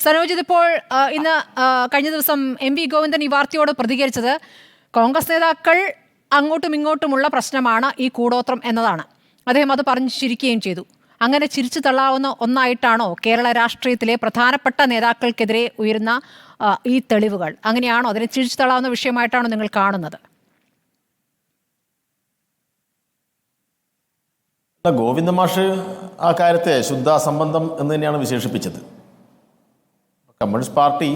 സനോജിത്, ഇപ്പോൾ ഇന്ന് കഴിഞ്ഞ ദിവസം MP ഗോവിന്ദൻ ഈ വാർത്തയോട് പ്രതികരിച്ചത് കോൺഗ്രസ് നേതാക്കൾ അങ്ങോട്ടും ഇങ്ങോട്ടുമുള്ള പ്രശ്നമാണ് ഈ കൂടോത്രം എന്നതാണ്. അദ്ദേഹം അത് പറഞ്ഞു ചിരിക്കുകയും ചെയ്തു. അങ്ങനെ ചിരിച്ചു തള്ളാവുന്ന ഒന്നായിട്ടാണോ കേരള രാഷ്ട്രീയത്തിലെ പ്രധാനപ്പെട്ട നേതാക്കൾക്കെതിരെ ഉയരുന്ന ഈ തെളിവുകൾ? അങ്ങനെയാണോ, അതിനെ ചിരിച്ചു തള്ളാവുന്ന വിഷയമായിട്ടാണോ നിങ്ങൾ കാണുന്നത്? ഗോവിന്ദ മാഷ് ആ കാര്യത്തെ ശുദ്ധാസംബന്ധം എന്ന് തന്നെയാണ് വിശേഷിപ്പിച്ചത്. കമ്മ്യൂണിസ്റ്റ് പാർട്ടി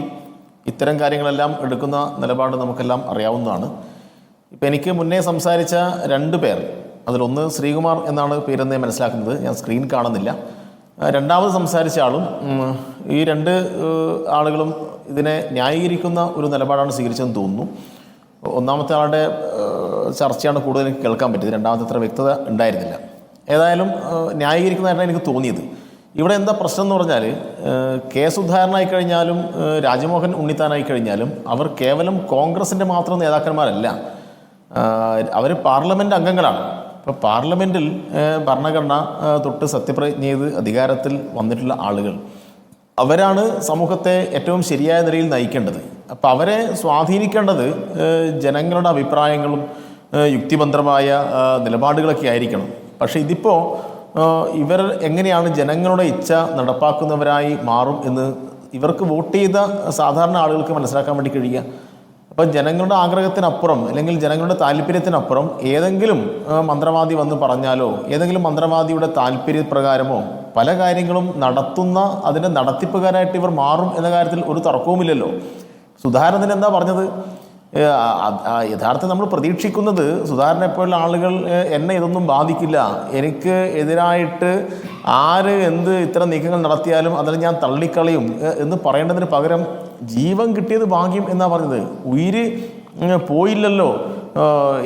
ഇത്തരം കാര്യങ്ങളെല്ലാം എടുക്കുന്ന നിലപാട് നമുക്കെല്ലാം അറിയാവുന്നതാണ്. ഇപ്പം എനിക്ക് മുന്നേ സംസാരിച്ച രണ്ട് പേർ, അതിലൊന്ന് ശ്രീകുമാർ എന്നാണ് പേരെന്ന് മനസ്സിലാക്കുന്നത്, ഞാൻ സ്ക്രീൻ കാണുന്നില്ല. രണ്ടാമത് സംസാരിച്ച ആളും ഈ രണ്ട് ആളുകളും ഇതിനെ ന്യായീകരിക്കുന്ന ഒരു നിലപാടാണ് സ്വീകരിച്ചതെന്ന് തോന്നുന്നു. ഒന്നാമത്തെ ആളുടെ ചർച്ചയാണ് കൂടുതൽ എനിക്ക് കേൾക്കാൻ പറ്റിയത്, രണ്ടാമത്തെ അത്ര വ്യക്തത ഉണ്ടായിരുന്നില്ല. ഏതായാലും ന്യായീകരിക്കുന്നതായിട്ടാണ് എനിക്ക് തോന്നിയത്. ഇവിടെ എന്താ പ്രശ്നം എന്ന് പറഞ്ഞാൽ, കെ സുധാകരനായി കഴിഞ്ഞാലും രാജ്മോഹൻ ഉണ്ണിത്താനായി കഴിഞ്ഞാലും അവർ കേവലം കോൺഗ്രസിൻ്റെ മാത്രം നേതാക്കന്മാരല്ല, അവർ പാർലമെൻറ്റ് അംഗങ്ങളാണ്. ഇപ്പോൾ പാർലമെൻറ്റിൽ ഭരണഘടന തൊട്ട് സത്യപ്രതിജ്ഞ ചെയ്ത് അധികാരത്തിൽ വന്നിട്ടുള്ള ആളുകൾ, അവരാണ് സമൂഹത്തെ ഏറ്റവും ശരിയായ നിലയിൽ നയിക്കേണ്ടത്. അപ്പോൾ അവരെ സ്വാധീനിക്കേണ്ടത് ജനങ്ങളുടെ അഭിപ്രായങ്ങളും യുക്തിബദ്ധമായ നിലപാടുകളൊക്കെ ആയിരിക്കണം. പക്ഷേ ഇതിപ്പോൾ ഇവർ എങ്ങനെയാണ് ജനങ്ങളുടെ ഇച്ഛ നടപ്പാക്കുന്നവരായി മാറും എന്ന് ഇവർക്ക് വോട്ട് ചെയ്ത സാധാരണ ആളുകൾക്ക് മനസ്സിലാക്കാൻ വേണ്ടി കഴിയുക. അപ്പം ജനങ്ങളുടെ ആഗ്രഹത്തിനപ്പുറം അല്ലെങ്കിൽ ജനങ്ങളുടെ താല്പര്യത്തിനപ്പുറം ഏതെങ്കിലും മന്ത്രവാദി വന്ന് പറഞ്ഞാലോ ഏതെങ്കിലും മന്ത്രവാദിയുടെ താല്പര്യപ്രകാരമോ പല കാര്യങ്ങളും നടത്തുന്ന അതിൻ്റെ നടത്തിപ്പുകാരായിട്ട് ഇവർ മാറും എന്ന കാര്യത്തിൽ ഒരു തർക്കവുമില്ലല്ലോ. സുധാകരൻ എന്താ പറഞ്ഞത്? യഥാർത്ഥം നമ്മൾ പ്രതീക്ഷിക്കുന്നത് സുധാകരനെ പോലുള്ള ആളുകൾ എന്നെ ഇതൊന്നും ബാധിക്കില്ല, എനിക്ക് എതിരായിട്ട് ആര് എന്ത് ഇത്തരം നീക്കങ്ങൾ നടത്തിയാലും അതിൽ ഞാൻ തള്ളിക്കളയും എന്ന് പറയേണ്ടതിന് പകരം ജീവൻ കിട്ടിയത് ഭാഗ്യം എന്നാണ് പറഞ്ഞത്. ഉയിര് പോയില്ലല്ലോ,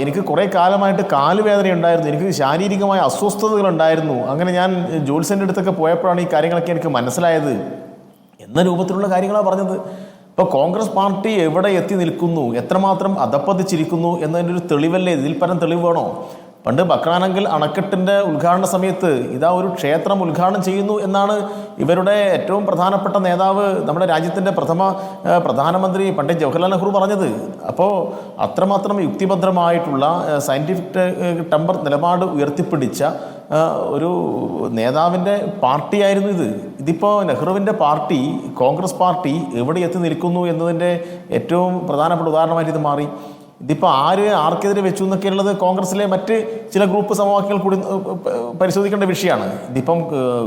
എനിക്ക് കുറേ കാലമായിട്ട് കാലുവേദന ഉണ്ടായിരുന്നു, എനിക്ക് ശാരീരികമായ അസ്വസ്ഥതകളുണ്ടായിരുന്നു, അങ്ങനെ ഞാൻ ജോത്സ്യൻ്റെ അടുത്തൊക്കെ പോയപ്പോഴാണ് ഈ കാര്യങ്ങളൊക്കെ എനിക്ക് മനസ്സിലായത് എന്ന രൂപത്തിലുള്ള കാര്യങ്ങളാണ് പറഞ്ഞത്. ഇപ്പോൾ കോൺഗ്രസ് പാർട്ടി എവിടെ എത്തി നിൽക്കുന്നു, എത്രമാത്രം അധപ്പതിച്ചിരിക്കുന്നു എന്നതിൻ്റെ ഒരു തെളിവല്ലേ? ഇതിൽ പരം തെളിവ് വേണോ? പണ്ട് ബക്രാനങ്കൽ അണക്കെട്ടിൻ്റെ ഉദ്ഘാടന സമയത്ത് ഇതാ ഒരു ക്ഷേത്രം ഉദ്ഘാടനം ചെയ്യുന്നു എന്നാണ് ഇവരുടെ ഏറ്റവും പ്രധാനപ്പെട്ട നേതാവ്, നമ്മുടെ രാജ്യത്തിൻ്റെ പ്രധാനമന്ത്രി പണ്ഡിറ്റ് ജവഹർലാൽ നെഹ്റു പറഞ്ഞത്. അപ്പോൾ അത്രമാത്രം യുക്തിഭദ്രമായിട്ടുള്ള സയൻറ്റിഫിക് ടെമ്പർ നിലപാട് ഉയർത്തിപ്പിടിച്ച ഒരു നേതാവിൻ്റെ പാർട്ടിയായിരുന്നു ഇത്. ഇതിപ്പോൾ നെഹ്റുവിൻ്റെ പാർട്ടി, കോൺഗ്രസ് പാർട്ടി എവിടെ എത്തി നിൽക്കുന്നു എന്നതിൻ്റെ ഏറ്റവും പ്രധാനപ്പെട്ട ഉദാഹരണമായിട്ട് ഇത് മാറി. ഇതിപ്പോൾ ആർക്കെതിരെ വെച്ചു എന്നൊക്കെ ഉള്ളത് കോൺഗ്രസിലെ മറ്റ് ചില ഗ്രൂപ്പ് സമവാക്യങ്ങൾ കൂടി പരിശോധിക്കേണ്ട വിഷയമാണ്. ഇതിപ്പം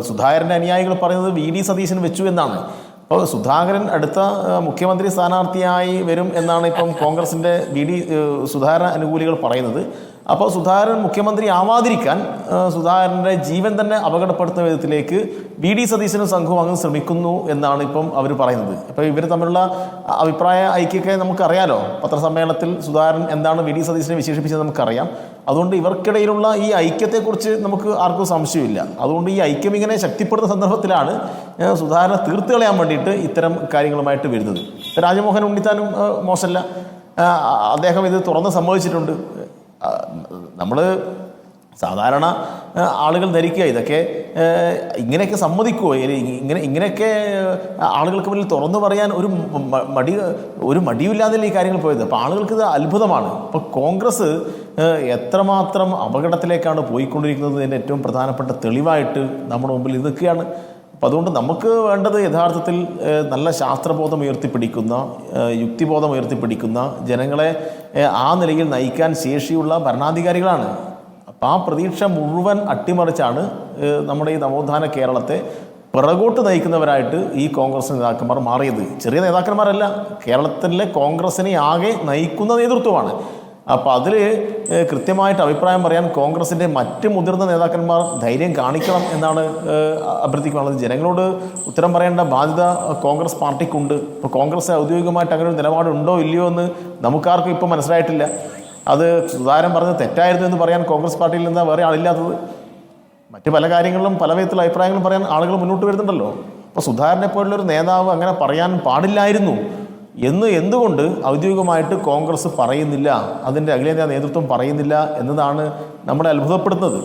സുധാകരൻ്റെ അനുയായികൾ പറയുന്നത് VD സതീശൻ വെച്ചു എന്നാണ്. അപ്പോൾ സുധാകരൻ അടുത്ത മുഖ്യമന്ത്രി സ്ഥാനാർത്ഥിയായി വരും എന്നാണ് ഇപ്പം കോൺഗ്രസിൻ്റെ സുധാകരൻ അനുകൂലികൾ പറയുന്നത്. അപ്പോൾ സുധാകരൻ മുഖ്യമന്ത്രി ആവാതിരിക്കാൻ സുധാകരൻ്റെ ജീവൻ തന്നെ അപകടപ്പെടുത്തുന്ന വിധത്തിലേക്ക് VD സതീശനും സംഘവും അങ്ങ് ശ്രമിക്കുന്നു എന്നാണ് ഇപ്പം അവർ പറയുന്നത്. ഇപ്പോൾ ഇവർ തമ്മിലുള്ള അഭിപ്രായ ഐക്യമൊക്കെ നമുക്കറിയാലോ. പത്രസമ്മേളനത്തിൽ സുധാകരൻ എന്താണ് VD സതീശനെ വിശേഷിപ്പിച്ചത് നമുക്കറിയാം. അതുകൊണ്ട് ഇവർക്കിടയിലുള്ള ഈ ഐക്യത്തെക്കുറിച്ച് നമുക്ക് ആർക്കും സംശയമില്ല. അതുകൊണ്ട് ഈ ഐക്യം ഇങ്ങനെ ശക്തിപ്പെടുന്ന സന്ദർഭത്തിലാണ് സുധാകരനെ തീർത്ത് കളയാൻ വേണ്ടിയിട്ട് ഇത്തരം കാര്യങ്ങളുമായിട്ട് വരുന്നത്. രാജ്മോഹൻ ഉണ്ണിത്താനും മോശമല്ല, അദ്ദേഹം ഇത് തുറന്ന് സമ്മതിച്ചിട്ടുണ്ട്. നമ്മൾ സാധാരണ ആളുകൾ ധരിക്കുക ഇതൊക്കെ ഇങ്ങനെയൊക്കെ സമ്മതിക്കുമോ, ഇങ്ങനെയൊക്കെ ആളുകൾക്ക് മുന്നിൽ തുറന്നു പറയാൻ ഒരു മടിയില്ലാതെയല്ലേ ഈ കാര്യങ്ങൾ പോയത്. അപ്പോൾ ആളുകൾക്ക് ഇത് അത്ഭുതമാണ്. ഇപ്പോൾ കോൺഗ്രസ് എത്രമാത്രം അപകടത്തിലേക്കാണ് പോയിക്കൊണ്ടിരിക്കുന്നതിൻ്റെ ഏറ്റവും പ്രധാനപ്പെട്ട തെളിവായിട്ട് നമ്മുടെ മുമ്പിൽ ഇത് നിൽക്കുകയാണ്. അപ്പം അതുകൊണ്ട് നമുക്ക് വേണ്ടത് യഥാർത്ഥത്തിൽ നല്ല ശാസ്ത്രബോധം ഉയർത്തിപ്പിടിക്കുന്ന, യുക്തിബോധം ഉയർത്തിപ്പിടിക്കുന്ന, ജനങ്ങളെ ആ നിലയിൽ നയിക്കാൻ ശേഷിയുള്ള ഭരണാധികാരികളാണ്. അപ്പം ആ പ്രതീക്ഷ മുഴുവൻ അട്ടിമറിച്ചാണ് നമ്മുടെ ഈ നവോത്ഥാന കേരളത്തെ പിറകോട്ട് നയിക്കുന്നവരായിട്ട് ഈ കോൺഗ്രസ് നേതാക്കന്മാർ മാറിയത്. ചെറിയ നേതാക്കന്മാരല്ല, കേരളത്തിലെ കോൺഗ്രസിനെ ആകെ നയിക്കുന്ന നേതൃത്വമാണ്. അപ്പോൾ അതിൽ കൃത്യമായിട്ട് അഭിപ്രായം പറയാൻ കോൺഗ്രസിൻ്റെ മറ്റ് മുതിർന്ന നേതാക്കന്മാർ ധൈര്യം കാണിക്കണം എന്നാണ് അഭ്യർത്ഥിക്കാനുള്ളത്. ജനങ്ങളോട് ഉത്തരം പറയേണ്ട ബാധ്യത കോൺഗ്രസ് പാർട്ടിക്കുണ്ട്. ഇപ്പോൾ കോൺഗ്രസ് ഔദ്യോഗികമായിട്ട് അങ്ങനെ ഒരു നിലപാടുണ്ടോ ഇല്ലയോ എന്ന് നമുക്കാർക്കും ഇപ്പോൾ മനസ്സിലായിട്ടില്ല. അത് സുധാകരൻ പറഞ്ഞത് തെറ്റായിരുന്നു എന്ന് പറയാൻ കോൺഗ്രസ് പാർട്ടിയിൽ നിന്ന് വേറെ ആളില്ലാത്തത്. മറ്റ് പല കാര്യങ്ങളിലും പല വിധത്തിലുള്ള അഭിപ്രായങ്ങളും പറയാൻ ആളുകൾ മുന്നോട്ട് വരുന്നുണ്ടല്ലോ. അപ്പോൾ സുധാകരനെ പോലുള്ളൊരു നേതാവ് അങ്ങനെ പറയാൻ പാടില്ലായിരുന്നു എന്ന് എന്തുകൊണ്ട് ഔദ്യോഗികമായിട്ട് കോൺഗ്രസ് പറയുന്നില്ല, അതിൻ്റെ അഖിലേന്ത്യാ നേതൃത്വം പറയുന്നില്ല എന്നതാണ് നമ്മളെ അത്ഭുതപ്പെടുത്തുന്നത്.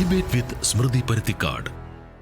ഡിബേറ്റ് വിത്ത് സ്മൃതി പരുത്തിക്കാട്.